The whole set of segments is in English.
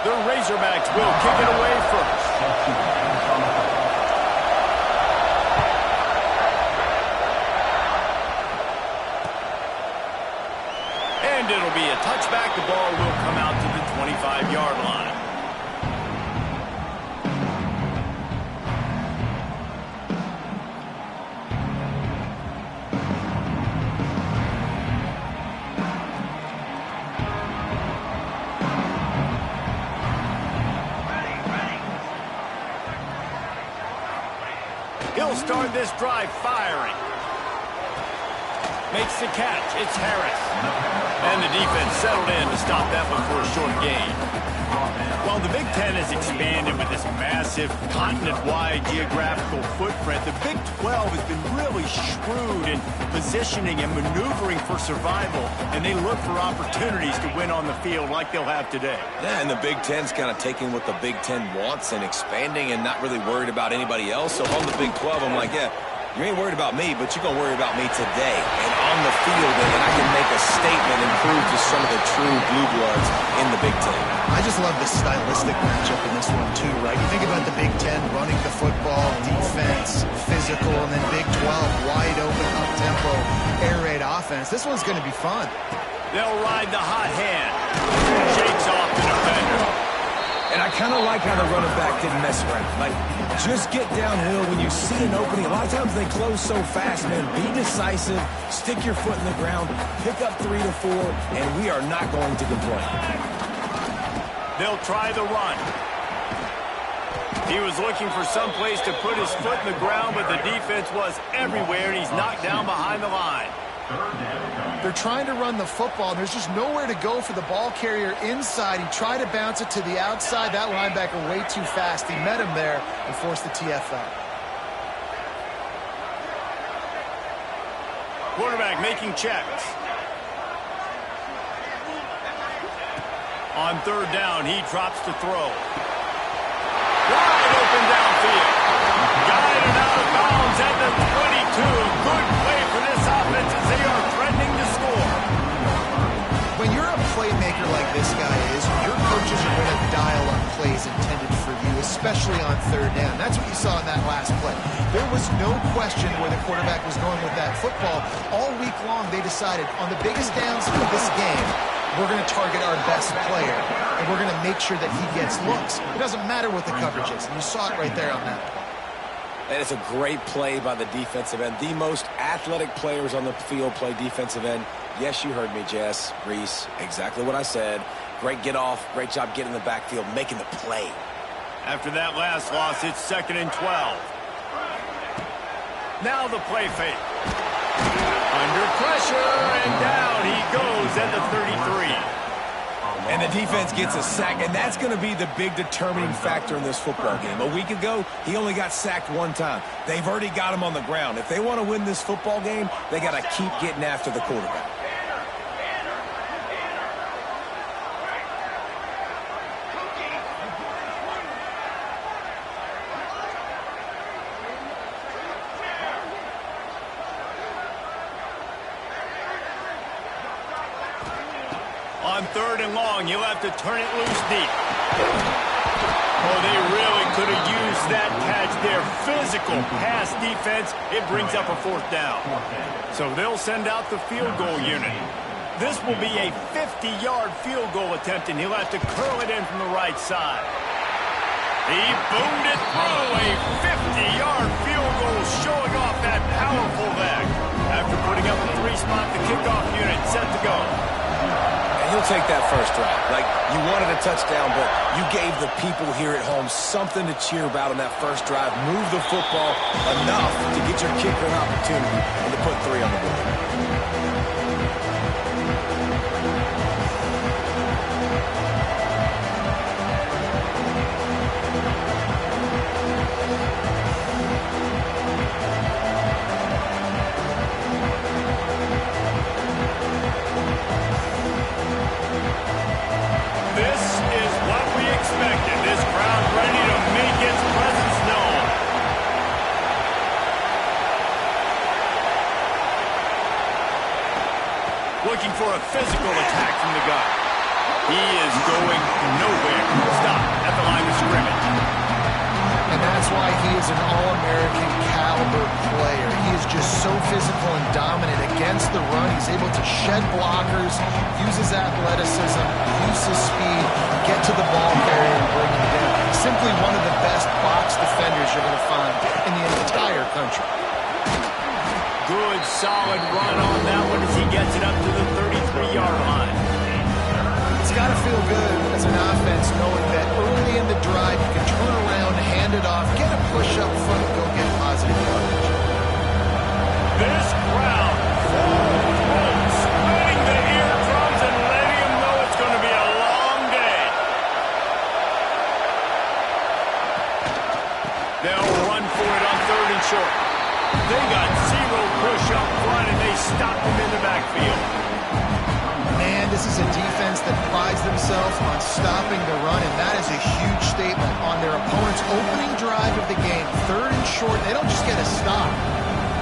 The Razorbacks will kick it away first. And it'll be a touchback. The ball will come out to the 25-yard line. He'll start this drive firing. Makes the catch. It's Harris. And the defense settled in to stop that one for a short gain. While the Big Ten has expanded with this massive continent-wide geographical footprint, the Big 12 has been really shrewd in positioning and maneuvering for survival, and they look for opportunities to win on the field like they'll have today. Yeah, and the Big Ten's kind of taking what the Big Ten wants and expanding and not really worried about anybody else. So if I'm the Big 12, I'm like, yeah, you ain't worried about me, but you're going to worry about me today and on the field, and I can make a statement and prove to some of the true blue bloods in the Big Ten. I just love the stylistic matchup in this one, too, right? You think about the Big Ten running the football, defense, physical, and then Big 12, wide open, up-tempo, air raid offense. This one's going to be fun. They'll ride the hot hand. Shakes off the defender. And I kind of like how the running back didn't mess around. Like, just get downhill when you see an opening. A lot of times they close so fast, man. Be decisive, stick your foot in the ground, pick up 3 to 4, and we are not going to complain. They'll try the run. He was looking for some place to put his foot in the ground, but the defense was everywhere, and he's knocked down behind the line. They're trying to run the football, and there's just nowhere to go for the ball carrier inside. He tried to bounce it to the outside. That linebacker way too fast. He met him there and forced the TFL. Quarterback making checks. On third down, he drops to throw. Wide open downfield. Guided out of bounds at the 22. Good play for this offense as they are threatening to score. When you're a playmaker like this guy is, your coaches are going to dial up plays intended for you, especially on third down. That's what you saw in that last play. There was no question where the quarterback was going with that football. All week long, they decided on the biggest downs of this game, we're going to target our best player, and we're going to make sure that he gets looks. It doesn't matter what the coverage is. And you saw it right there on that play. And it's a great play by the defensive end. The most athletic players on the field play defensive end. Yes, you heard me, Jess, Reese, exactly what I said. Great get off, great job getting in the backfield, making the play. After that last loss, it's 2nd and 12. Now the play fake. Under pressure, and down he goes at the 33. And the defense gets a sack, and that's going to be the big determining factor in this football game. A week ago, he only got sacked one time. They've already got him on the ground. If they want to win this football game, they got to keep getting after the quarterback. On third and long, you'll have to turn it loose deep. Oh, they really could have used that catch there. Physical pass defense. It brings up a 4th down. So they'll send out the field goal unit. This will be a 50-yard field goal attempt, and he'll have to curl it in from the right side. He boomed it through. A 50-yard field goal showing off that powerful leg. After putting up a 3-spot, the kickoff unit set to go. He'll take that first drive. Like, you wanted a touchdown, but you gave the people here at home something to cheer about on that first drive. Move the football enough to get your kicker an opportunity and to put 3 on the board. This crowd ready to make its presence known. Looking for a physical attack from the guy. He is going nowhere. Stop at the line of scrimmage. And that's why he is an All-American caliber player. He is just so physical and dominant against the run. He's able to shed blockers, use his athleticism, use his speed, get to the ball carrier and bring him down. Simply one of the best box defenders you're going to find in the entire country. Good, solid run on that one as he gets it up to the 33-yard line. It's got to feel good as an offense knowing that early in the drive you can turn around, hand it off, get a push up front, and go get positive yardage. This crowd full throat, splitting the eardrums and letting him know it's going to be a long day. They'll run for it on 3rd and short. They got zero push up front and they stopped him in the backfield. Man, this is a defense that prides themselves on stopping the run, and that is a huge statement on their opponent's opening drive of the game. 3rd and short, they don't just get a stop.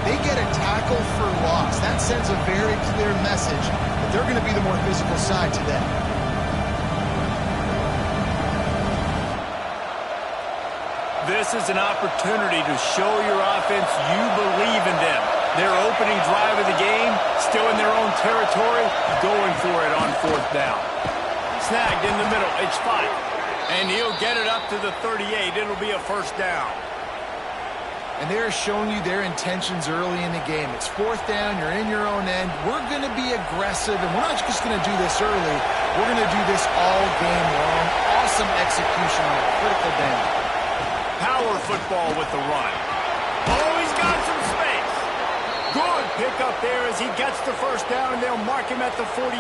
They get a tackle for loss. That sends a very clear message that they're going to be the more physical side today. This is an opportunity to show your offense you believe in them. Their opening drive of the game, still in their own territory, going for it on 4th down. Snagged in the middle, it's 5. And he'll get it up to the 38. It'll be a 1st down. And they're showing you their intentions early in the game. It's 4th down, you're in your own end. We're going to be aggressive, and we're not just going to do this early. We're going to do this all game long. Awesome execution on a critical down. Power football with the run. Oh, he's got some space. Good pickup there as he gets the 1st down, and they'll mark him at the 48.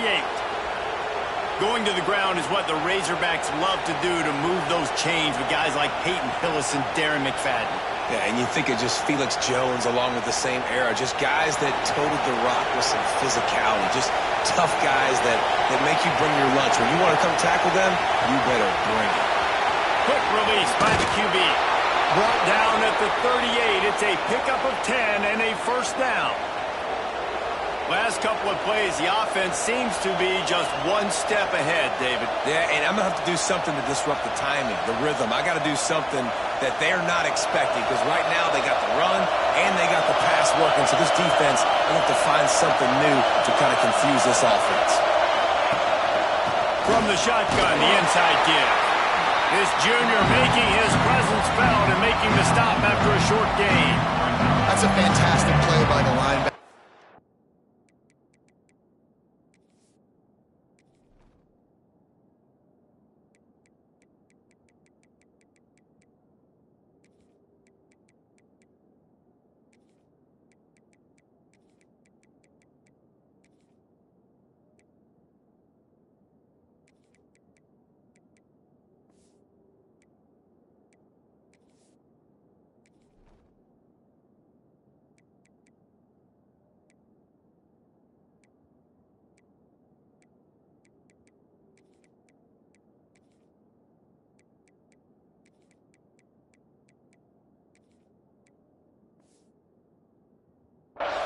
Going to the ground is what the Razorbacks love to do to move those chains with guys like Peyton Hillis and Darren McFadden. Yeah, and you think of just Felix Jones along with the same era, just guys that toted the rock with some physicality, just tough guys that make you bring your lunch. When you want to come tackle them, you better bring it. Quick release by the QB. Brought down at the 38. It's a pickup of 10 and a 1st down. Last couple of plays, the offense seems to be just one step ahead, David. Yeah, and I'm going to have to do something to disrupt the timing, the rhythm. I got to do something that they're not expecting, because right now they got the run and they got the pass working. So this defense will have to find something new to kind of confuse this offense. From the shotgun, the inside give. This junior making his presence felt and making the stop after a short gain. That's a fantastic play by the linebacker.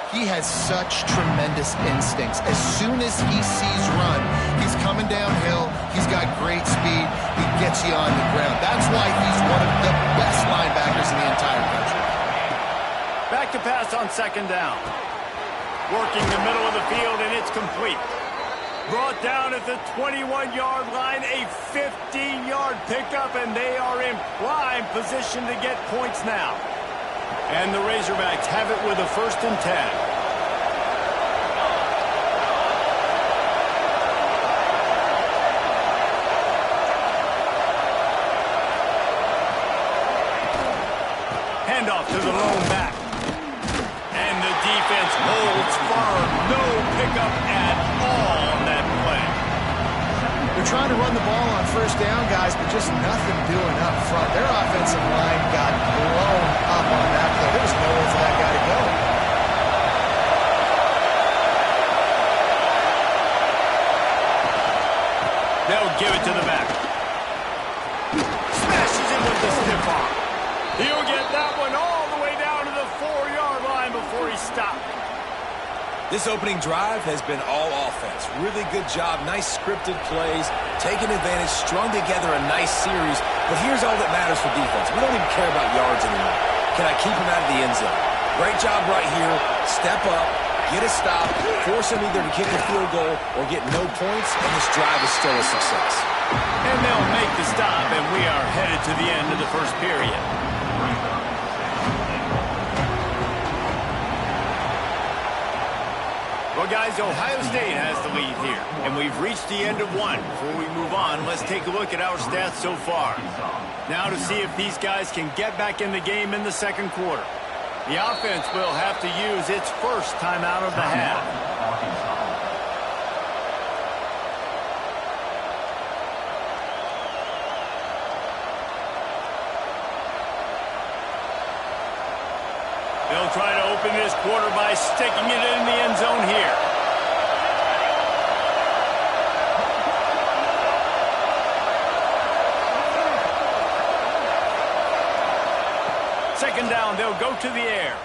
He has such tremendous instincts. As soon as he sees run, he's coming downhill. He's got great speed. He gets you on the ground. That's why he's one of the best linebackers in the entire country. Back to pass on 2nd down. Working the middle of the field, and it's complete. Brought down at the 21-yard line, a 15-yard pickup, and they are in prime position to get points now. And the Razorbacks have it with a 1st and 10. Handoff to the lone back. And the defense holds firm. No pickup at all on that play. They're trying to run the ball on 1st down, guys, but just nothing doing up front. Their offensive line got blown up on that play. There was nowhere for that guy to go. They'll give it to the back. Smashes it with the stiff arm. He'll get that one all the way down to the 4-yard line before he stopped. This opening drive has been all offense. Really good job, nice scripted plays, taking advantage, strung together a nice series. But here's all that matters for defense. We don't even care about yards anymore. Can I keep him out of the end zone? Great job right here. Step up, get a stop, force him either to kick a field goal or get no points, and this drive is still a success. And they'll make the stop, and we are headed to the end of the first period. Well, guys, Ohio State has the lead here, and we've reached the end of one. Before we move on, let's take a look at our stats so far. Now to see if these guys can get back in the game in the second quarter. The offense will have to use its first timeout of the half. They'll try to open this quarter by sticking it in the end zone here. Second down, they'll go to the air.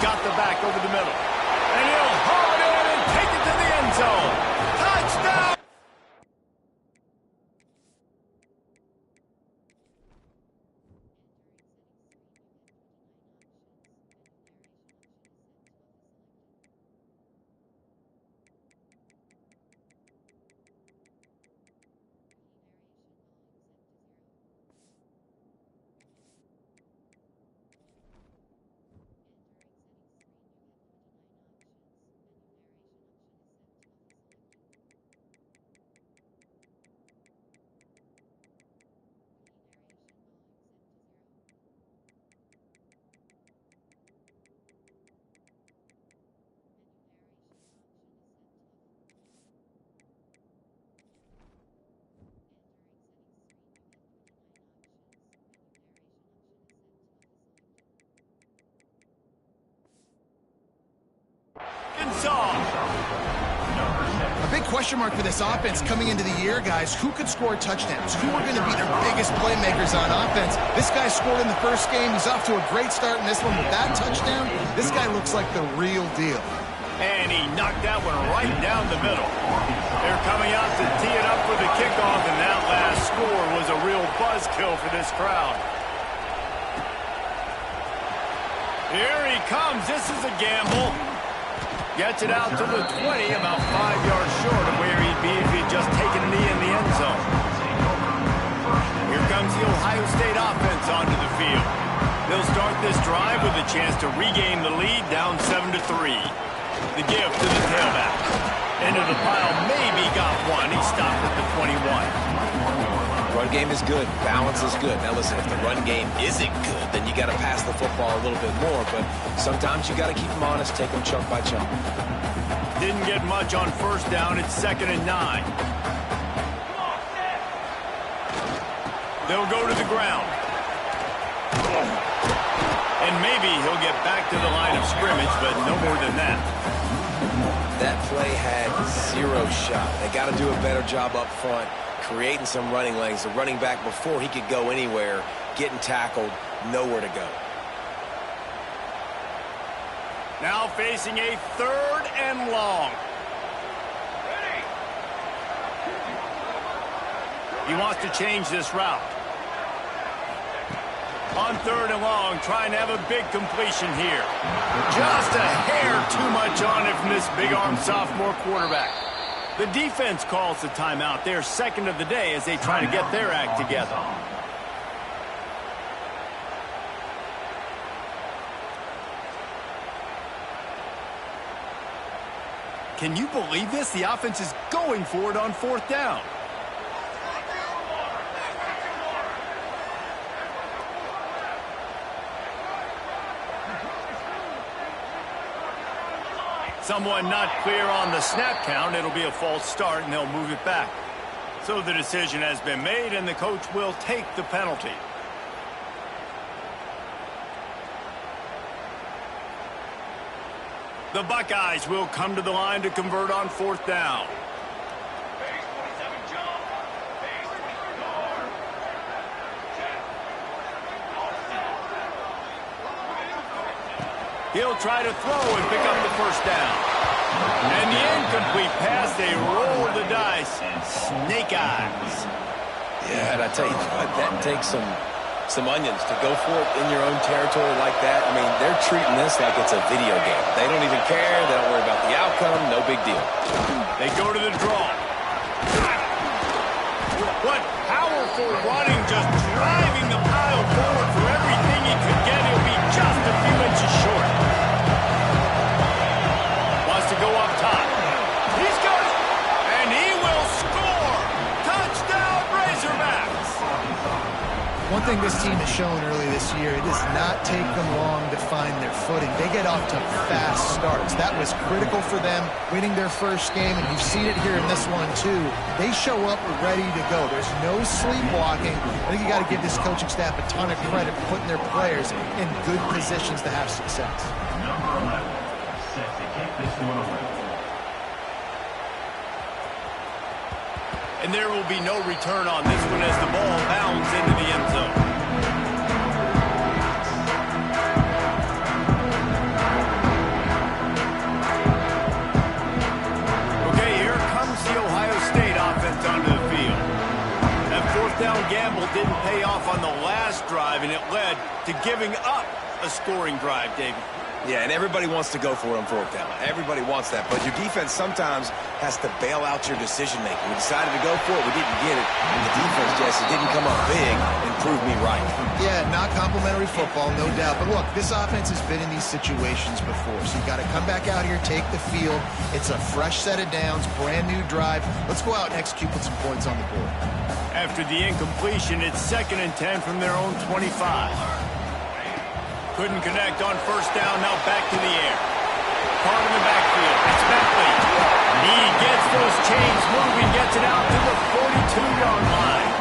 Got the back over the middle. And he'll haul it in and take it to the end zone. Touchdown! A big question mark for this offense coming into the year, guys. Who could score touchdowns? Who are going to be their biggest playmakers on offense? This guy scored in the first game. He's off to a great start in this one with that touchdown. This guy looks like the real deal. And he knocked that one right down the middle. They're coming out to tee it up for the kickoff, and that last score was a real buzzkill for this crowd. Here he comes. This is a gamble. Gets it out to the 20, about 5 yards short of where he'd be if he'd just taken a knee in the end zone. Here comes the Ohio State offense onto the field. They'll start this drive with a chance to regain the lead, down 7-3. The give to the tailback. Into the pile, maybe got one. He stopped at the 21. Run game is good. Balance is good. Now listen, if the run game isn't good, then you got to pass the football a little bit more. But sometimes you got to keep them honest, take them chunk by chunk. Didn't get much on first down. It's 2nd and 9. They'll go to the ground. And maybe he'll get back to the line of scrimmage, but no more than that. That play had zero shot. They got to do a better job up front, creating some running lanes. The running back, before he could go anywhere, getting tackled, nowhere to go. Now facing a 3rd and long. He wants to change this route. On 3rd and long, trying to have a big completion here. Just a hair too much on it from this big-arm sophomore quarterback. The defense calls the timeout. They're second of the day as they try to get their act together. Can you believe this? The offense is going for it on 4th down. Someone not clear on the snap count. It'll be a false start, and they'll move it back. So the decision has been made, and the coach will take the penalty. The Buckeyes will come to the line to convert on 4th down. He'll try to throw and pick up the first down. And the incomplete pass, they roll the dice. Snake eyes. Yeah, and I tell you what, that takes some onions to go for it in your own territory like that. I mean, they're treating this like it's a video game. They don't even care. They don't worry about the outcome. No big deal. They go to the draw. What powerful running, just driving the pile forward for everything he could get. He'll be just a few inches short. Wants to go up top. He's got it, and he will score. Touchdown, Razorbacks. One thing this team has shown early this year, it does not take them long to find their footing. They get off to fast starts. That was critical for them winning their first game, and you've seen it here in this one too. They show up ready to go. There's no sleepwalking. I think you got to give this coaching staff a ton of credit for putting their players in good positions to have success. And there will be no return on this one as the ball bounds into the end zone. Okay, here comes the Ohio State offense onto the field. That fourth down gamble didn't pay off on the last drive, and it led to giving up a scoring drive, David. Yeah, and everybody wants to go for it on fourth down. Everybody wants that, but your defense sometimes has to bail out your decision-making. We decided to go for it. We didn't get it. And the defense, Jesse, didn't come up big and prove me right. Yeah, not complimentary football, no doubt. But look, this offense has been in these situations before, so you got to come back out here, take the field. It's a fresh set of downs, brand new drive. Let's go out and execute with some points on the board. After the incompletion, it's 2nd and 10 from their own 25. Couldn't connect on first down, now back to the air. Part in the backfield, it's Bentley. He gets those chains moving, gets it out to the 42-yard line.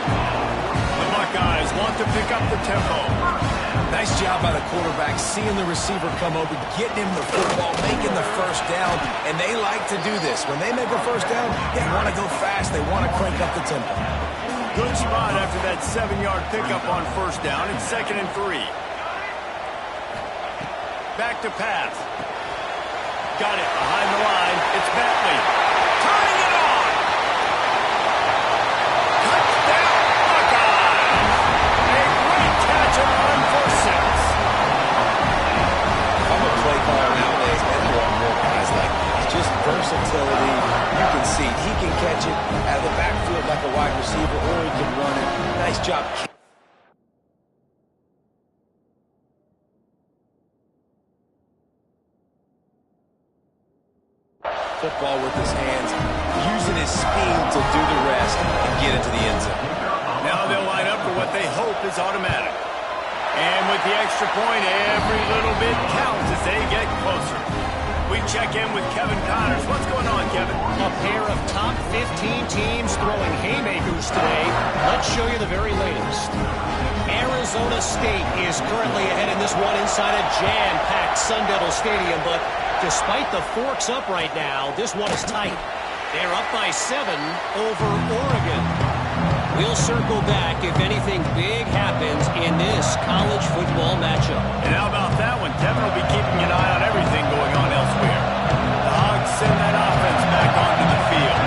The Buckeyes want to pick up the tempo. Nice job by the quarterback, seeing the receiver come open, getting him the football, making the first down, and they like to do this. When they make a first down, they want to go fast, they want to crank up the tempo. Good spot after that 7-yard pickup on first down. It's 2nd and 3. Back to pass. Got it behind the line. It's Bentley. Tying it on. Touchdown, Buckeyes. A great catch and run for 6. I'm a play caller nowadays, man. I want more guys like this. Just versatility. You can see he can catch it out of the backfield like a wide receiver, or he can run it. Nice job. Football with his hands, using his speed to do the rest and get into the end zone. Now they'll line up for what they hope is automatic. And with the extra point, every little bit counts as they get closer. We check in with Kevin Connors. What's going on, Kevin? A pair of top 15 teams throwing haymakers today. Let's show you the very latest. Arizona State is currently ahead in this one inside a jam-packed Sun Devil Stadium, but despite the forks up right now, this one is tight. They're up by 7 over Oregon. We'll circle back if anything big happens in this college football matchup. And how about that one? Kevin will be keeping an eye on everything going on elsewhere. The Hogs send that offense back onto the field.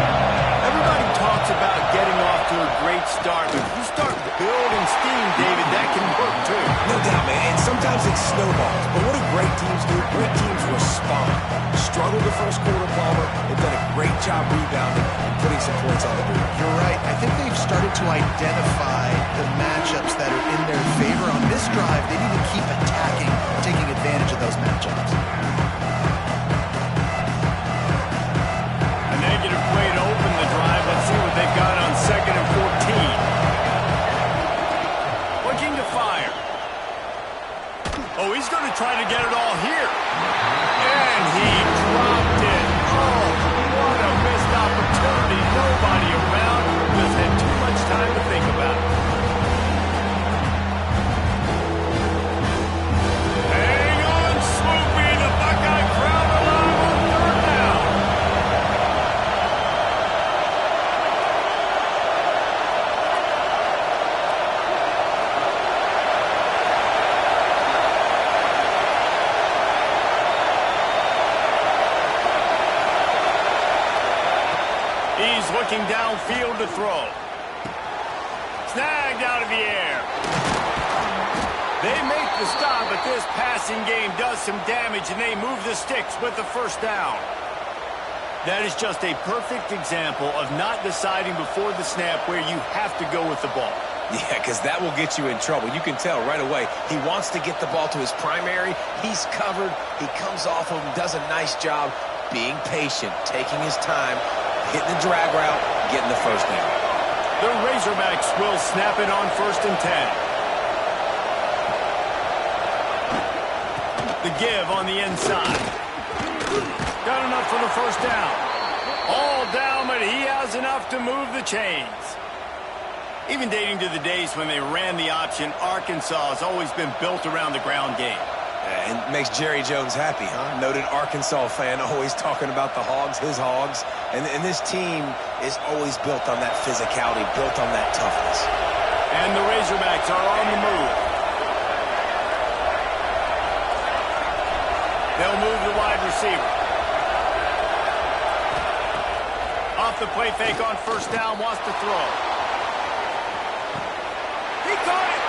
Everybody talks about getting off to a great start, but if you start building steam, David, that can work too. No doubt, man. And sometimes it snowballs. But what do great teams do? Great teams respond. Struggled the first quarter, Palmer. They've done a great job rebounding and putting some points on the board. You're right. I think they've started to identify the matchups that are in their favor. On this drive, they need to keep attacking, taking advantage of those matchups. A negative play to open the drive. Let's see what they've got on 2nd and 14. Looking to fire. Oh, he's going to try to get it all here. And he dropped it. Oh, what a missed opportunity. Nobody around. Just had too much time to think about it. Hang on, Swoopy. The Buckeye crowd alive on 3rd down. He's looking downfield to throw. Snagged out of the air. They make the stop, but this passing game does some damage, and they move the sticks with the first down. That is just a perfect example of not deciding before the snap where you have to go with the ball. Yeah, because that will get you in trouble. You can tell right away. He wants to get the ball to his primary. He's covered. He comes off of him, does a nice job being patient, taking his time, hitting the drag route, getting the first down. The Razorbacks will snap it on 1st and 10. The give on the inside. Got enough for the first down. All down, but he has enough to move the chains. Even dating to the days when they ran the option, Arkansas has always been built around the ground game. And makes Jerry Jones happy, huh? Noted Arkansas fan, always talking about the Hogs, his Hogs. And this team is always built on that physicality, built on that toughness. And the Razorbacks are on the move. They'll move the wide receiver. Off the play fake on first down, wants to throw. He caught it!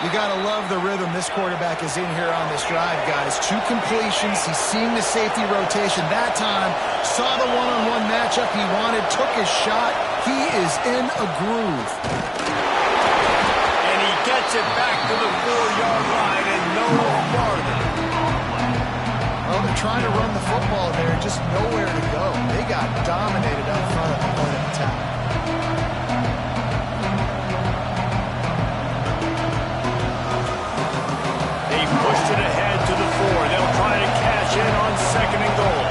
You got to love the rhythm this quarterback is in here on this drive, guys. 2 completions. He's seeing the safety rotation that time. Saw the one-on-one matchup he wanted, took his shot. He is in a groove. And he gets it back to the 4-yard line and no farther. Well, they're trying to run the football there, just nowhere to go. They got dominated up front at the point of attack. Pushed it ahead to the 4. They'll try to cash in on 2nd and goal.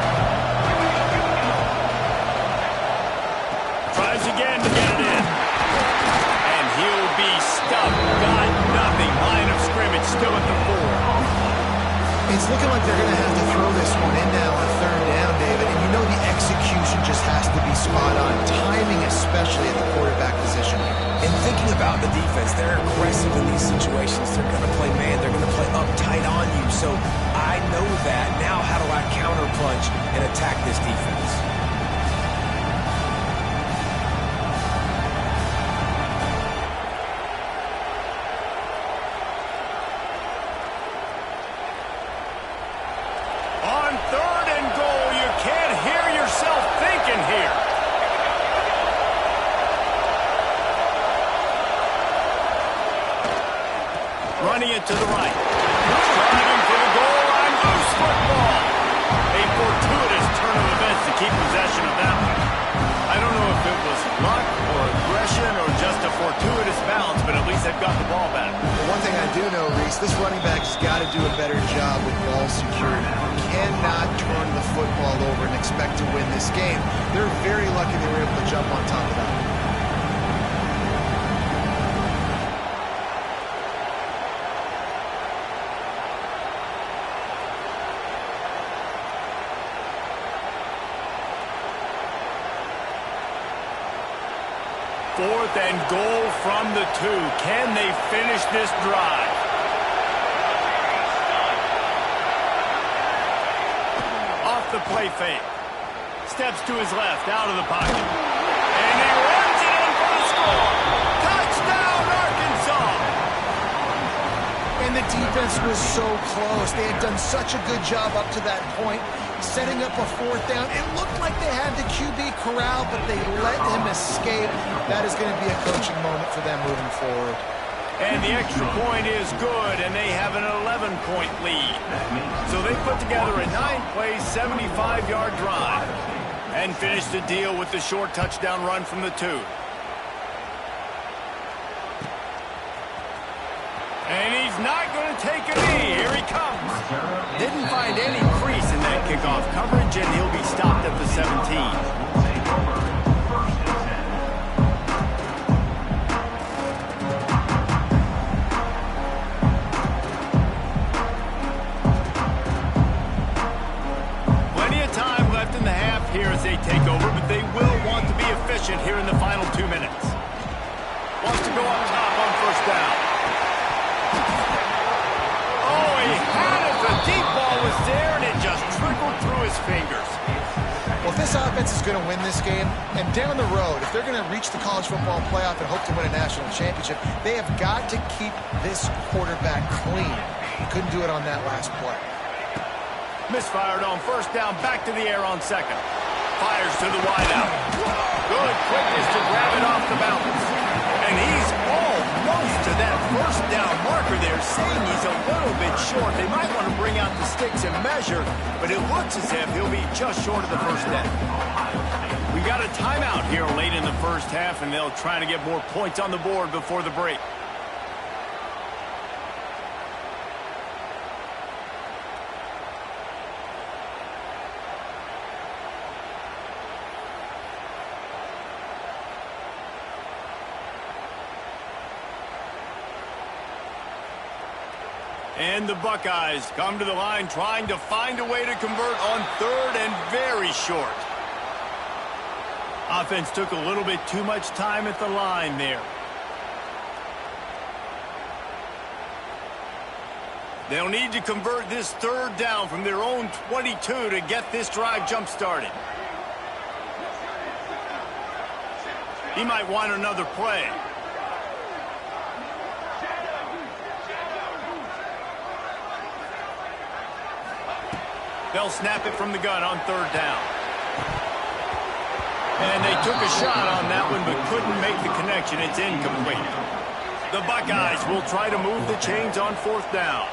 Tries again to get it in. And he'll be stuffed. Got nothing. Line of scrimmage still at the 4. It's looking like they're going to have to throw this one in now on 3rd down, David. And you know the execution just has to be spot on. Timing especially at the quarterback position. And thinking about the defense, they're aggressive in these situations. They're going to play man. They're going to play up tight on you. So I know that. Now how do I counterpunch and attack this defense? On 3rd and goal, you can't hear yourself thinking here. Running it to the right. Driving for the goal line. Loose football. A fortuitous turn of events to keep possession of that one. I don't know if it was luck or aggression or just a fortuitous bounce, but at least they've got the ball back. Well, one thing I do know, Reese, this running back has got to do a better job with ball security. You cannot turn the football over and expect to win this game. They're very lucky they were able to jump on top of that. Fourth and goal from the 2. Can they finish this drive? Off the play fake. Steps to his left, out of the pocket. And he runs it in for the score. Touchdown, Arkansas! And the defense was so close. They had done such a good job up to that point, setting up a 4th down. It looked like they had the QB corral, but they let him escape. That is going to be a coaching moment for them moving forward. And the extra point is good, and they have an 11-point lead. So they put together a 9-play, 75-yard drive and finish the deal with the short touchdown run from the 2. And he's not going to take a knee. Here he comes. Didn't find any crease in that kickoff coverage, and he'll be stopped at the 17. Here as they take over, but they will want to be efficient here in the final 2 minutes. Wants to go up top on first down. Oh, he had it. The deep ball was there, and it just trickled through his fingers. Well, if this offense is going to win this game, and down the road, if they're going to reach the college football playoff and hope to win a national championship, they have got to keep this quarterback clean. Couldn't do it on that last play. Misfired on first down, back to the air on second. Fires to the wideout. Good quickness to grab it off the balance. And he's almost to that first down marker there, saying he's a little bit short. They might want to bring out the sticks and measure, but it looks as if he'll be just short of the first down. We got a timeout here late in the first half, and they'll try to get more points on the board before the break. And the Buckeyes come to the line trying to find a way to convert on third and very short. Offense took a little bit too much time at the line there. They'll need to convert this third down from their own 22 to get this drive jump-started. He might want another play. They'll snap it from the gun on third down. And they took a shot on that one but couldn't make the connection. It's incomplete. The Buckeyes will try to move the chains on fourth down.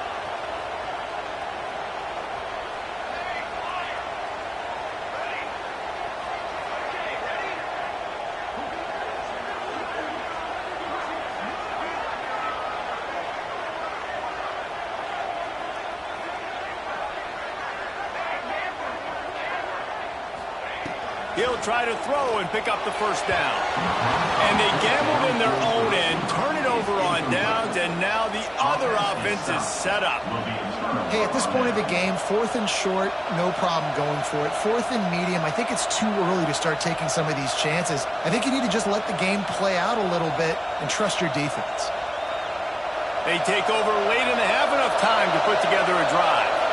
He'll try to throw and pick up the first down. And they gambled in their own end, turn it over on downs, and now the other offense is set up. Hey, at this point of the game, fourth and short, no problem going for it. Fourth and medium, I think it's too early to start taking some of these chances. I think you need to just let the game play out a little bit and trust your defense. They take over late and they have enough time to put together a drive.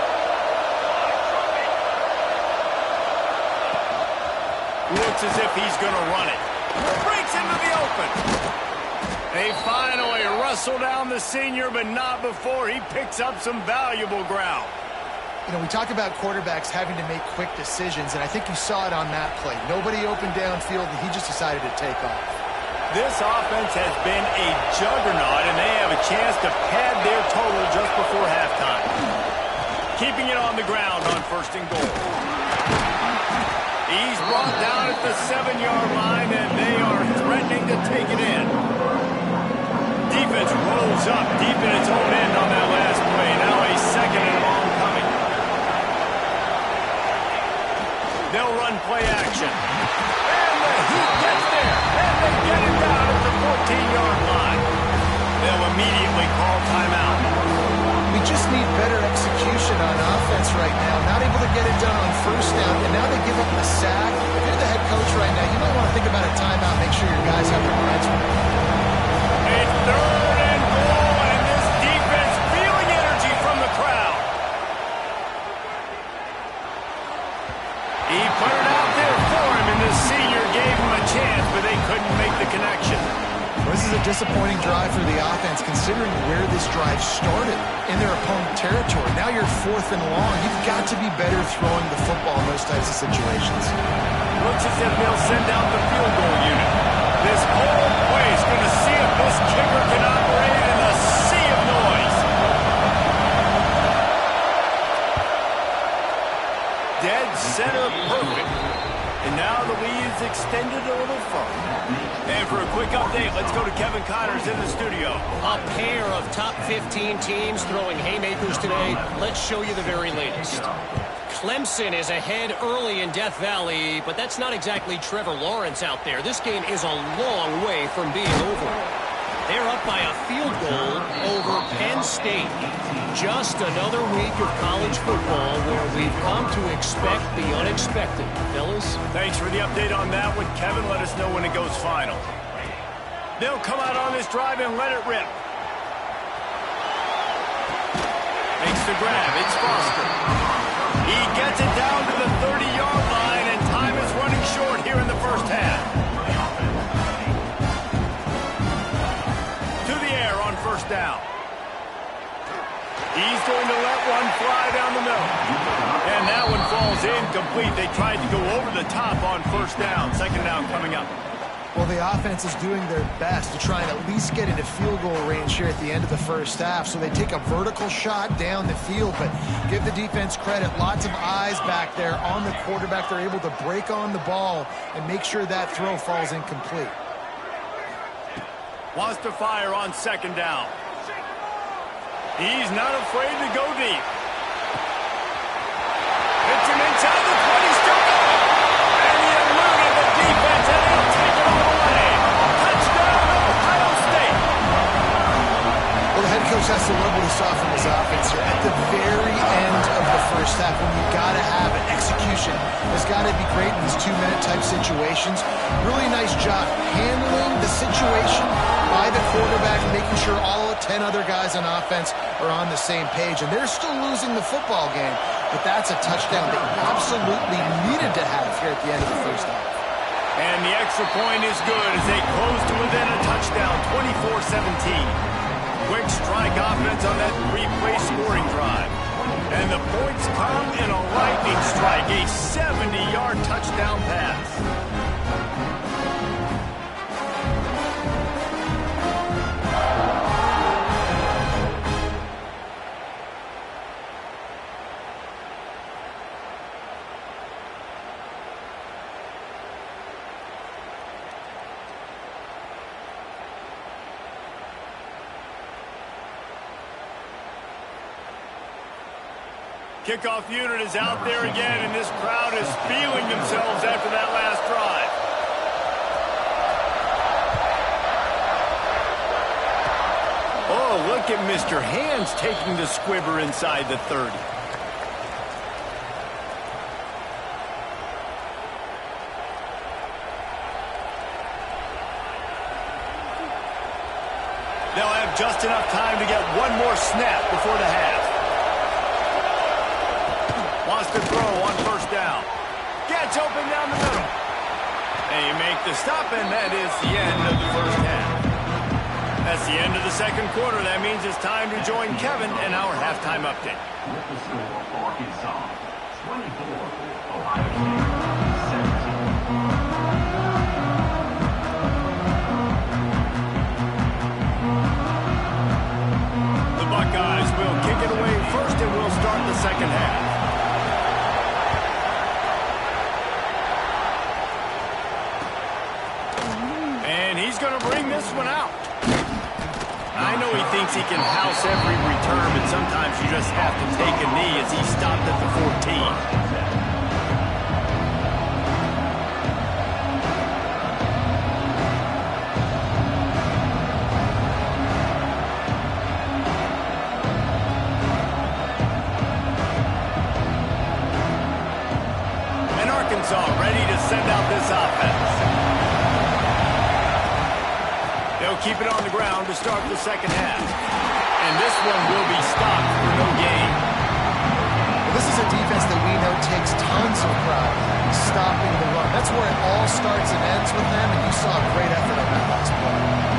Looks as if he's going to run it. Breaks into the open. They finally wrestle down the senior, but not before he picks up some valuable ground. You know, we talk about quarterbacks having to make quick decisions, and I think you saw it on that play. Nobody opened downfield, and he just decided to take off. This offense has been a juggernaut, and they have a chance to pad their total just before halftime. Keeping it on the ground on first and goal. He's brought down at the 7-yard line, and they are threatening to take it in. Defense rolls up deep in its own end on that last play. Now a second and long coming. They'll run play action. And the Heat gets there, and they get it down at the 14-yard line. They'll immediately call timeout. We just need better execution on offense right now. Not able to get it done on first down, and now they give up the sack. If you're the head coach right now, you might want to think about a timeout, make sure your guys have their minds right. It's third and goal, and this defense feeling energy from the crowd. He put it out there for him, and the senior gave him a chance, but they couldn't make the connection. This is a disappointing drive for the offense, considering where this drive started in their opponent territory. Now you're fourth and long. You've got to be better throwing the football in those types of situations. Looks as if they'll send out the field goal unit. This whole play is going to see if this kicker can operate in a sea of noise. Dead center perfect. And now the lead is extended a little further. And for a quick update, let's go to Kevin Connors in the studio. A pair of top 15 teams throwing haymakers today. Let's show you the very latest. Clemson is ahead early in Death Valley, but that's not exactly Trevor Lawrence out there. This game is a long way from being over. They're up by a field goal over Penn State. Just another week of college football where we've come to expect the unexpected. Fellas? Thanks for the update on that one, Kevin. Let us know when it goes final. They'll come out on this drive and let it rip. Makes the grab. It's Foster. He gets it down to the 30-yard line, and time incomplete. They tried to go over the top on first down. Second down coming up. Well, the offense is doing their best to try and at least get into field goal range here at the end of the first half. So they take a vertical shot down the field, but give the defense credit. Lots of eyes back there on the quarterback. They're able to break on the ball and make sure that throw falls incomplete. Wants to fire on second down. He's not afraid to go deep. Hits him inside the 20, still going. And he eluded the defense, and he'll take it all the way. Touchdown, Ohio State. Well, the head coach has to love what he saw from his offense here. At the very end of the first half, when you got to have an execution, it's got to be great in these two-minute type situations. Really nice job handling the situation by the quarterback, making sure all 10 other guys on offense are on the same page. And they're still losing the football game, but that's a touchdown they absolutely needed to have here at the end of the first half. And the extra point is good as they close to within a touchdown, 24-17. Quick strike offense on that three-play scoring drive. And the points come in a lightning strike, a 70-yard touchdown pass. Kickoff unit is out there again, and this crowd is feeling themselves after that last drive. Oh, look at Mr. Hands taking the squibber inside the 30. They'll have just enough time to get one more snap before the half. Wants to throw on first down. Gets open down the middle. And you make the stop, and that is the end of the first half. That's the end of the second quarter. That means it's time to join Kevin in our halftime update. With the score, Arkansas 24, Ohio State 17. The Buckeyes will kick it away first, and we'll start the second half. He's going to bring this one out. I know he thinks he can house every return, but sometimes you just have to take a knee as he stopped at the 14. And Arkansas ready to send out this offense. They'll keep it on the ground to start the second half. And this one will be stopped for no gain. Well, this is a defense that we know takes tons of pride in stopping the run. That's where it all starts and ends with them, and you saw a great effort on that last play.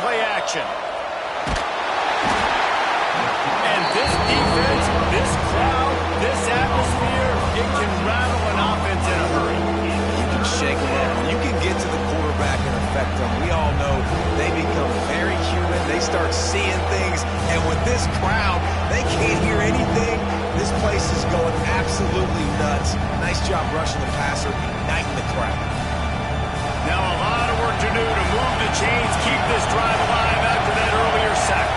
Play action. And this defense, this crowd, this atmosphere, it can rattle an offense in a hurry. You can shake them up. You can get to the quarterback and affect them. We all know they become very human. They start seeing things. And with this crowd, they can't hear anything. This place is going absolutely nuts. Nice job rushing the passer, igniting the crowd. Now a lot of work to do to move the chains, keep this drive alive after that earlier sack.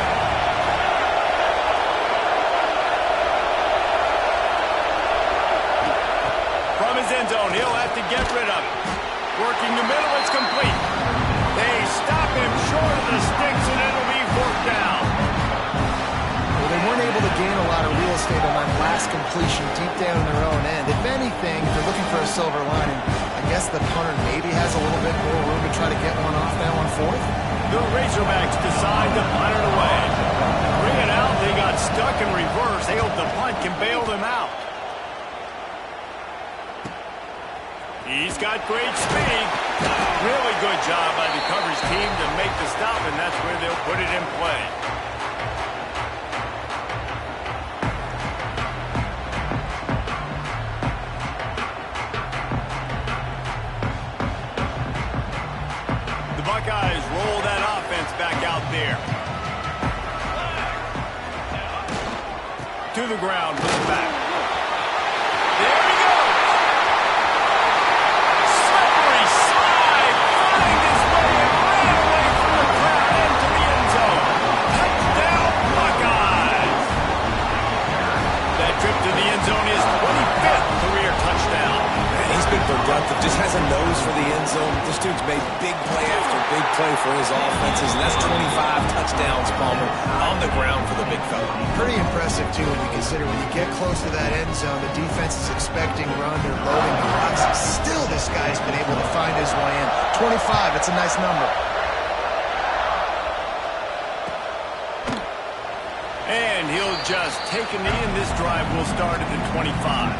From his end zone, he'll have to get rid of it. Working the middle, it's complete. They stop him short of the sticks, and it'll be fourth down. Well, they weren't able to gain a lot of real estate on that last completion deep down in their own end. If anything, if they're looking for a silver lining, I guess the punter maybe has a little bit more room to try to get one off now on fourth. The Razorbacks decide to punt it away. Bring it out. They got stuck in reverse. They hope the punt can bail them out. He's got great speed. Really good job by the coverage team to make the stop, and that's where they'll put it in play. The Buckeyes roll that offense back out there. To the ground with the back. There he goes. Slippery slide. Finding his way and ran away from the crowd into the end zone. Touchdown, Buckeyes. That trip to the end zone is 25th career touchdown. Man, he's been productive. Just has a nose for the end zone. This dude's made big play after big play for his offenses, and that's 25 touchdowns, Palmer, on the ground for the big fella. Pretty impressive, too, when you consider when you get close to that end zone, the defense is expecting run, they're loading the box. Still, this guy's been able to find his way in. 25, it's a nice number. And he'll just take a knee, and this drive will start at the 25.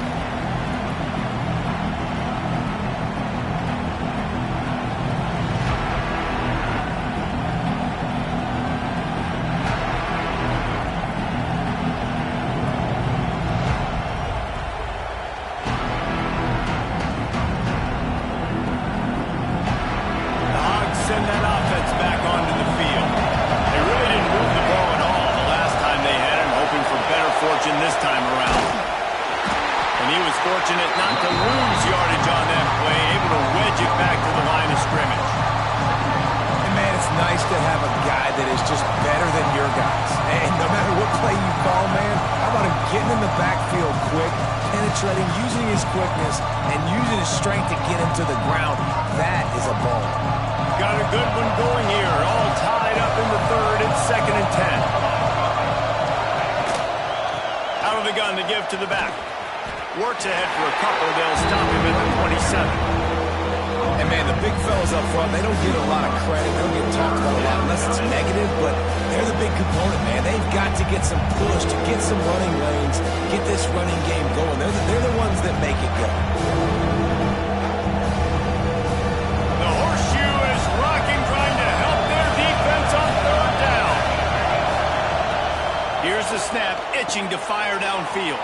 Send that offense back onto the field. They really didn't move the ball at all the last time they had it, hoping for better fortune this time around. And he was fortunate not to lose yardage on that play, able to wedge it back to the line of scrimmage. And man, it's nice to have a guy that is just better than your guys. And no matter what play you call, man, how about him getting in the backfield quick, penetrating, using his quickness, and using his strength to get him to the ground. That is a ball. Got a good one going here. All tied up in the third. It's 2nd and 10. Out of the gun to give to the back. Works ahead for a couple. They'll stop him at the 27. And man, the big fellas up front, they don't get a lot of credit. They don't get talked about a lot unless it's negative, but they're the big component, man. They've got to get some push, to get some running lanes, get this running game going. They're the ones that make it go. The horseshoe is rocking, trying to help their defense on 3rd down. Here's the snap, itching to fire downfield.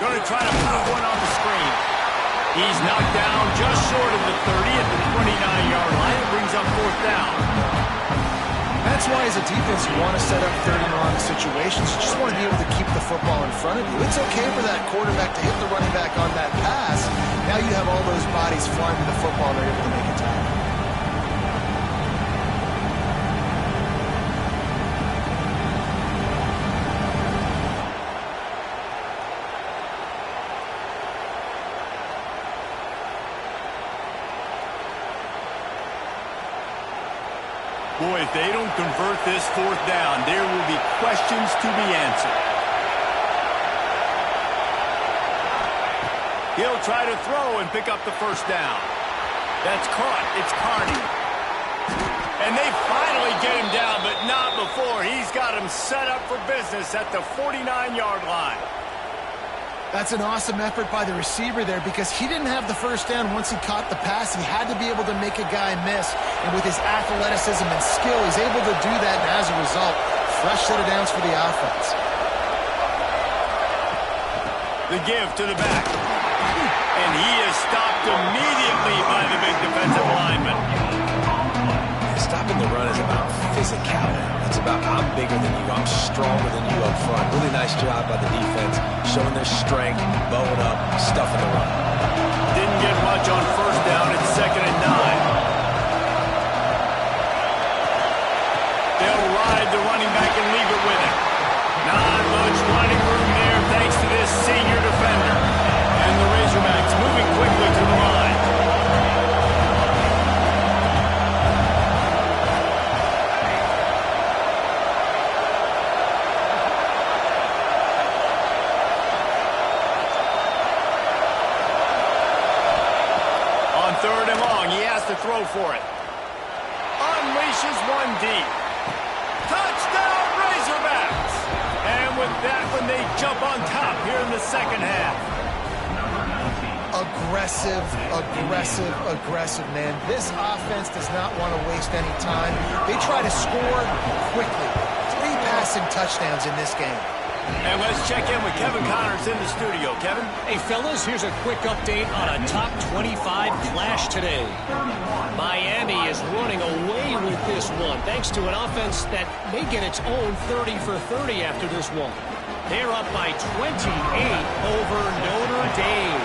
Going to try to put one on the screen. He's knocked down just short of the 30 at the 29-yard line. It brings up 4th down. That's why, as a defense, you want to set up 3rd and long situations. You just want to be able to keep the football in front of you. It's okay for that quarterback to hit the running back on that pass. Now you have all those bodies flying to the football, and they're able to make a tackle. Boy, if they don't convert this 4th down, there will be questions to be answered. He'll try to throw and pick up the 1st down. That's caught. It's Carney. And they finally get him down, but not before. He's got him set up for business at the 49-yard line. That's an awesome effort by the receiver there because he didn't have the 1st down once he caught the pass. He had to be able to make a guy miss. And with his athleticism and skill, he's able to do that. And as a result, fresh set of downs for the offense. The give to the back. And he is stopped immediately by the big defensive lineman. Stopping the run is about physicality. It's about I'm bigger than you, I'm stronger than you up front. Really nice job by the defense, showing their strength, bowing up, stuffing the run. Didn't get much on 1st down. It's 2nd and 9. They'll ride the running back and leave it with him. Not much running room there thanks to this senior defender. And the Razorbacks moving quickly to the line. On 3rd finishes one deep. Touchdown, Razorbacks! And with that one, they jump on top here in the second half. Aggressive, aggressive, aggressive, man. This offense does not want to waste any time. They try to score quickly. 3 passing touchdowns in this game. And let's check in with Kevin Connors in the studio. Kevin? Hey, fellas, here's a quick update on a top 25 clash today. Miami is running away with this one, thanks to an offense that may get its own 30 for 30 after this one. They're up by 28 over Notre Dame.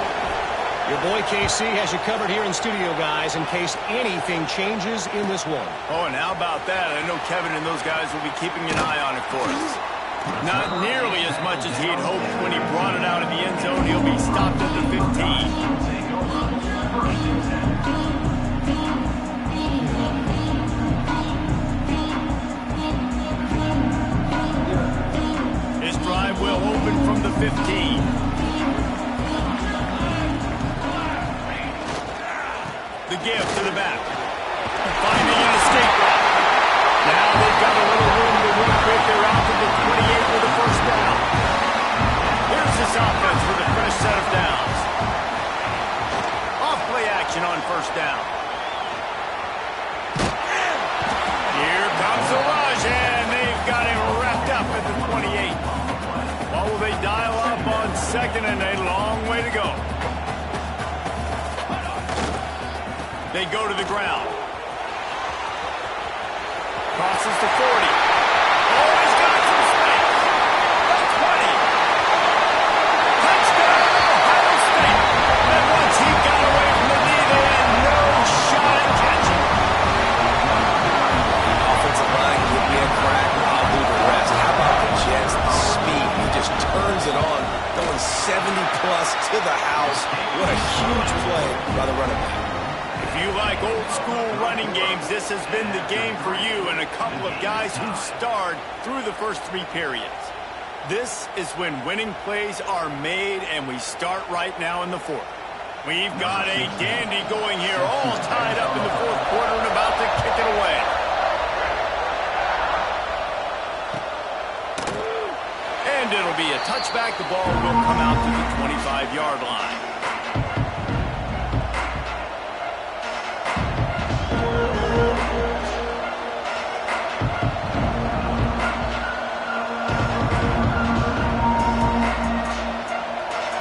Your boy KC has you covered here in studio, guys, in case anything changes in this one. Oh, and how about that? I know Kevin and those guys will be keeping an eye on it for us. Not nearly as much as he'd hoped when he brought it out of the end zone. He'll be stopped at the 15. His drive will open from the 15. The give to the back. Finding an escape route. Now they've got a little room to work with. They're out to the 28 with a first down. Here's this offense with a fresh set of downs. Off play action on first down. Here comes the rush, and they've got him wrapped up at the 28. What will they dial up on second, and a long way to go. They go to the ground. Crosses the 40. Oh, he's got some space. The 20. Touchdown, Ohio State. And once he got away from the knee, they had no shot at catching. Offensive line give me a crack, I'll do the rest. How about the Jets? The speed. He just turns it on, going 70-plus to the house. What a huge play by the running back. If you like old-school running games, this has been the game for you and a couple of guys who starred through the first 3 periods. This is when winning plays are made, and we start right now in the 4th. We've got a dandy going here, all tied up in the 4th quarter and about to kick it away. And it'll be a touchback. The ball will come out to the 25-yard line.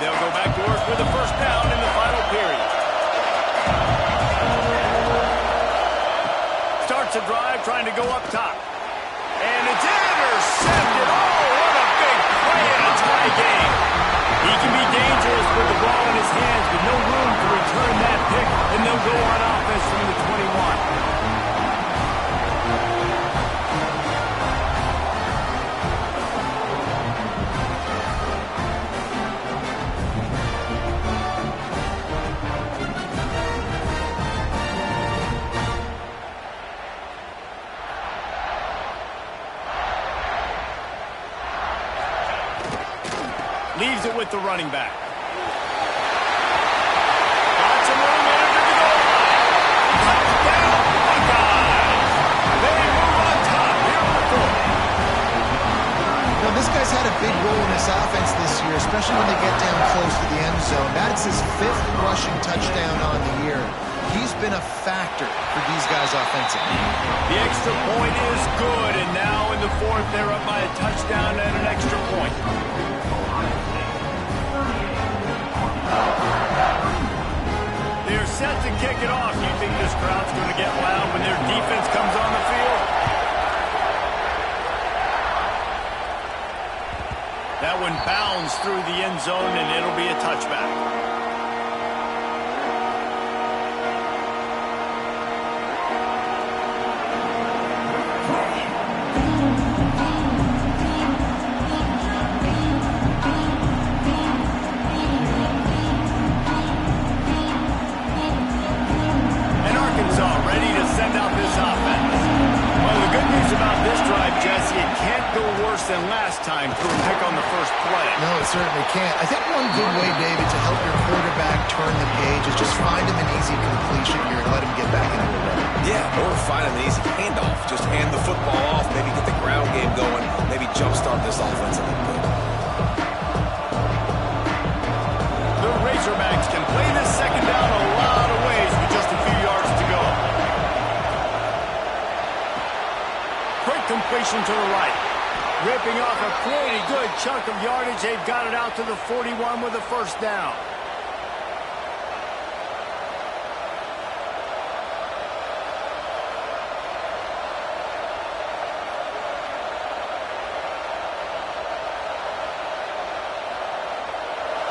They'll go back to work with a first down in the final period. Starts a drive trying to go up top. And it's intercepted. Oh, what a big play in a tie game. He can be dangerous with the ball in his hands, with no room to return that pick, and they'll go on offense from the 21. Leaves it with the running back. Got some room in it to the goal line. Touchdown, Buckeyes! They move on top here on the 4th. Now, this guy's had a big role in this offense this year, especially when they get down close to the end zone. That's his 5th rushing touchdown on the year. He's been a factor for these guys offensively. The extra point is good, and now in the 4th, they're up by a touchdown and an extra point. They're set to kick it off. You think this crowd's going to get loud when their defense comes on the field? That one bounds through the end zone, and it'll be a touchback. Than last time through a pick on the first play. No, it certainly can't. I think one good way, David, to help your quarterback turn the page is just find him an easy completion here and let him get back into the run. Yeah, or find an easy handoff. Just hand the football off, maybe get the ground game going, maybe jumpstart this offense a little bit. The Razorbacks can play this second down a lot of ways with just a few yards to go. Quick completion to the right. Ripping off a pretty good chunk of yardage. They've got it out to the 41 with a first down.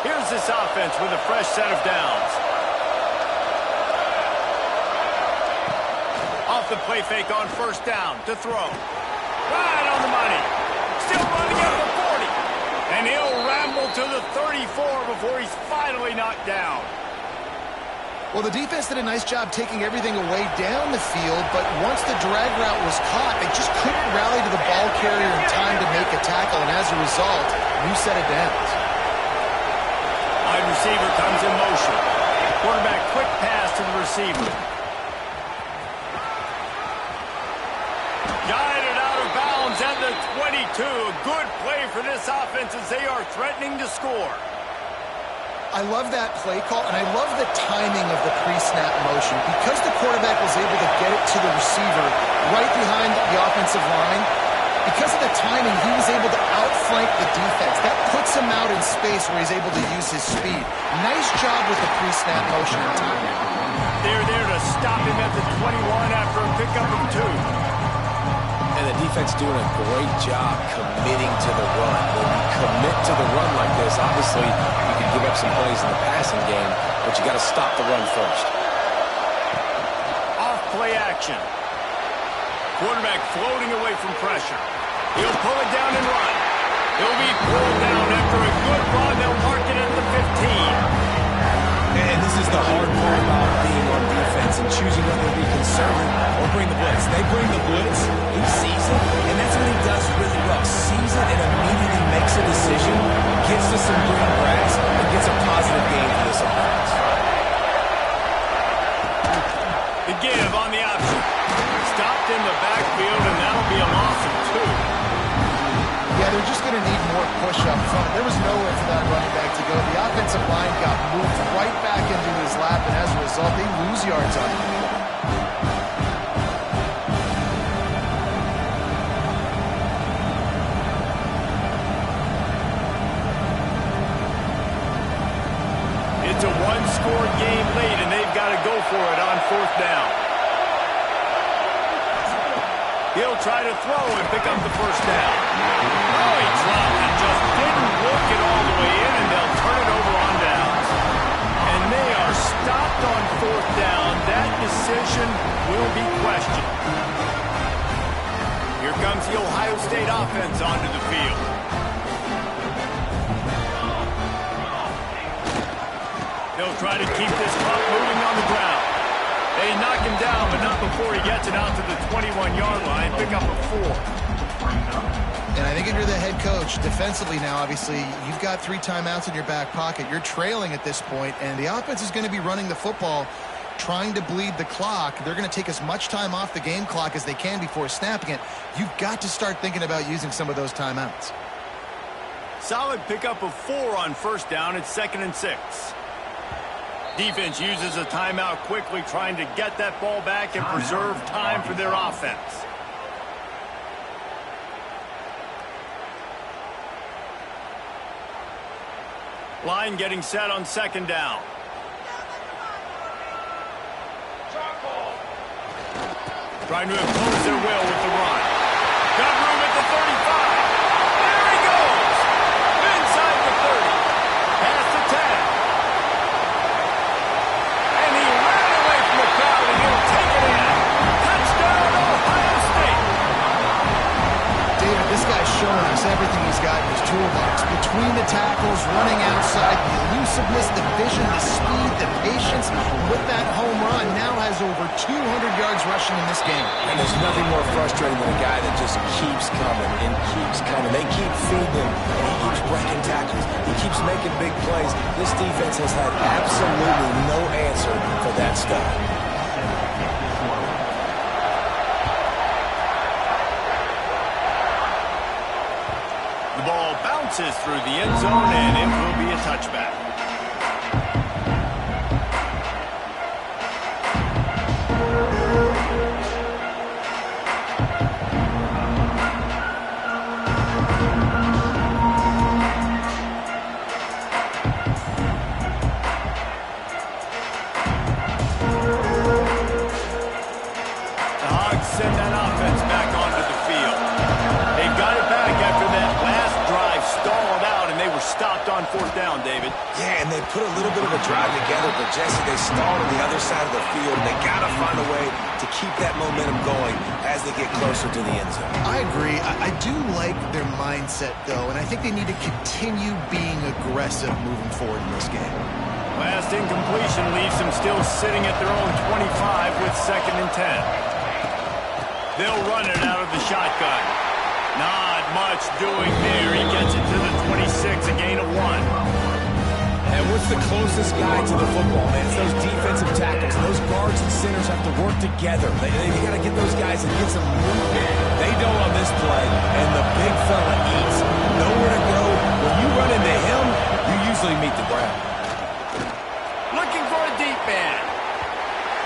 Here's this offense with a fresh set of downs. Off the play fake on first down to throw. Right on the money. Still running at the 40. And he'll ramble to the 34 before he's finally knocked down. Well, the defense did a nice job taking everything away down the field, but once the drag route was caught, they just couldn't rally to the ball carrier in time to make a tackle, and as a result, new set of downs. Wide receiver comes in motion. Quarterback quick pass to the receiver. Guided out of bounds at the 22. A good play for this offense as they are threatening to score. I love that play call, and I love the timing of the pre-snap motion. Because the quarterback was able to get it to the receiver right behind the offensive line, because of the timing, he was able to outflank the defense. That puts him out in space where he's able to use his speed. Nice job with the pre-snap motion and timing. They're there to stop him at the 21 after a pickup of 2. And the defense doing a great job committing to the run. When you commit to the run like this, obviously you can give up some plays in the passing game, but you got to stop the run first. Off play action. Quarterback floating away from pressure. He'll pull it down and run. He'll be pulled down after a good run. They'll mark it at the 15. And this is the hard part about being on defense and choosing whether to be conservative or bring the blitz. They bring the blitz, he sees it, and that's what he does really well. Sees it and immediately makes a decision, gets to some green grass, and gets a positive gain for this offense. The give on the option. Stopped in the backfield, and that'll be a loss of 2. Yeah, they're just going to need more push up front. There was nowhere for that running back to go. The offensive line got moved right back into his lap, and as a result, they lose yards on him. It's a one-score game late, and they've got to go for it on fourth down. He'll try to throw and pick up the first down. Oh, he dropped it. Just didn't work it all the way in, and they'll turn it over on downs. And they are stopped on fourth down. That decision will be questioned. Here comes the Ohio State offense onto the field. They'll try to keep this clock moving on the ground. They knock him down, but not before he gets it out to the 21-yard line. Pick up a 4. And I think if you're the head coach, defensively now, obviously, you've got 3 timeouts in your back pocket. You're trailing at this point, and the offense is going to be running the football, trying to bleed the clock. They're going to take as much time off the game clock as they can before snapping it. You've got to start thinking about using some of those timeouts. Solid pickup of 4 on first down. It's 2nd and 6. Defense uses a timeout quickly, trying to get that ball back and preserve time for their offense. Line getting set on 2nd down. Trying to impose their will with the run. Got room at the 35. There he goes. Inside the 30. Past the 10. And he ran away from the crowd, and he'll take it in. Touchdown, Ohio State. David, this guy's showing us everything he's got in his toolbox. Between the tackles, running outside, the elusiveness, the vision, the speed, the patience. With that home run, now has over 200 yards rushing in this game. And there's nothing more frustrating than a guy that just keeps coming and keeps coming. They keep feeding him, and he keeps breaking tackles. He keeps making big plays. This defense has had absolutely no answer for that stuff. bounces through the end zone, and it will be a touchback. Send that offense back onto the field. They got it back after that last drive stalled out, and they were stopped on fourth down, David. Yeah, and they put a little bit of a drive together, but Jesse, they stalled on the other side of the field, and they got to find a way to keep that momentum going as they get closer to the end zone. I agree. I do like their mindset, though, and I think they need to continue being aggressive moving forward in this game. Last incompletion leaves them still sitting at their own 25 with 2nd and 10. They'll run it out of the shotgun. Not much doing there. He gets it to the 26, a gain of 1. And what's the closest guy to the football, man? It's those defensive tackles. Those guards and centers have to work together. They got to get those guys and get some movement. They don't on this play, and the big fella eats. Nowhere to go. When you run into him, you usually meet the ground. Looking for a deep man.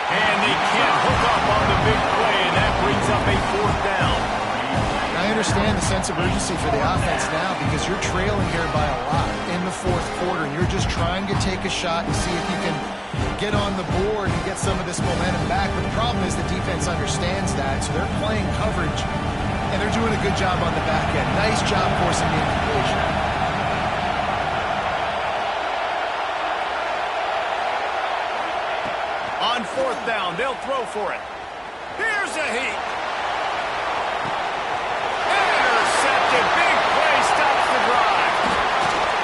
And they can't hook up on the big play, and that brings up a 4th down. I understand the sense of urgency for the offense now because you're trailing here by a lot in the 4th quarter, and you're just trying to take a shot and see if you can get on the board and get some of this momentum back. But the problem is the defense understands that, so they're playing coverage, and they're doing a good job on the back end. Nice job forcing the incompletion. On 4th down, they'll throw for it. Here's a heat. Intercepted. Big play stops the drive.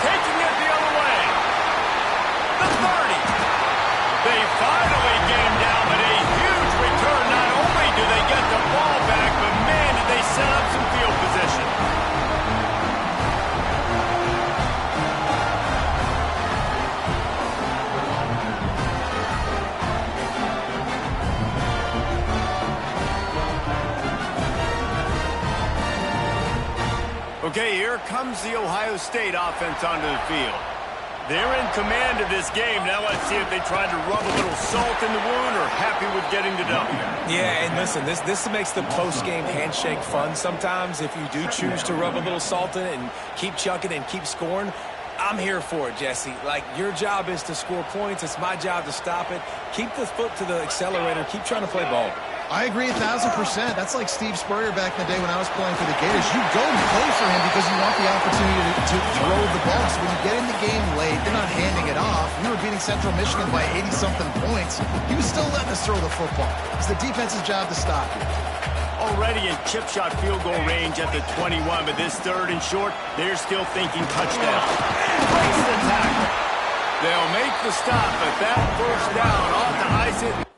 Taking it the other way. The 30. They finally game down, but a huge return. Not only do they get the ball back, but man, did they set up some field position. Okay, here comes the Ohio State offense onto the field. They're in command of this game. Now let's see if they try to rub a little salt in the wound or happy with getting the W. Yeah, and listen, this makes the post-game handshake fun sometimes if you do choose to rub a little salt in it and keep chucking and keep scoring. I'm here for it, Jesse. Like, your job is to score points. It's my job to stop it. Keep the foot to the accelerator. Keep trying to play ball. I agree 1,000%. That's like Steve Spurrier back in the day when I was playing for the Gators. You go play for him because you want the opportunity to throw the ball. So when you get in the game late, they're not handing it off. We were beating Central Michigan by 80-something points. He was still letting us throw the football. It's the defense's job to stop you. Already in chip shot field goal range at the 21, but this 3rd and short, they're still thinking touchdown. Breaks the tackle. They'll make the stop, but that 1st down ought to ice it.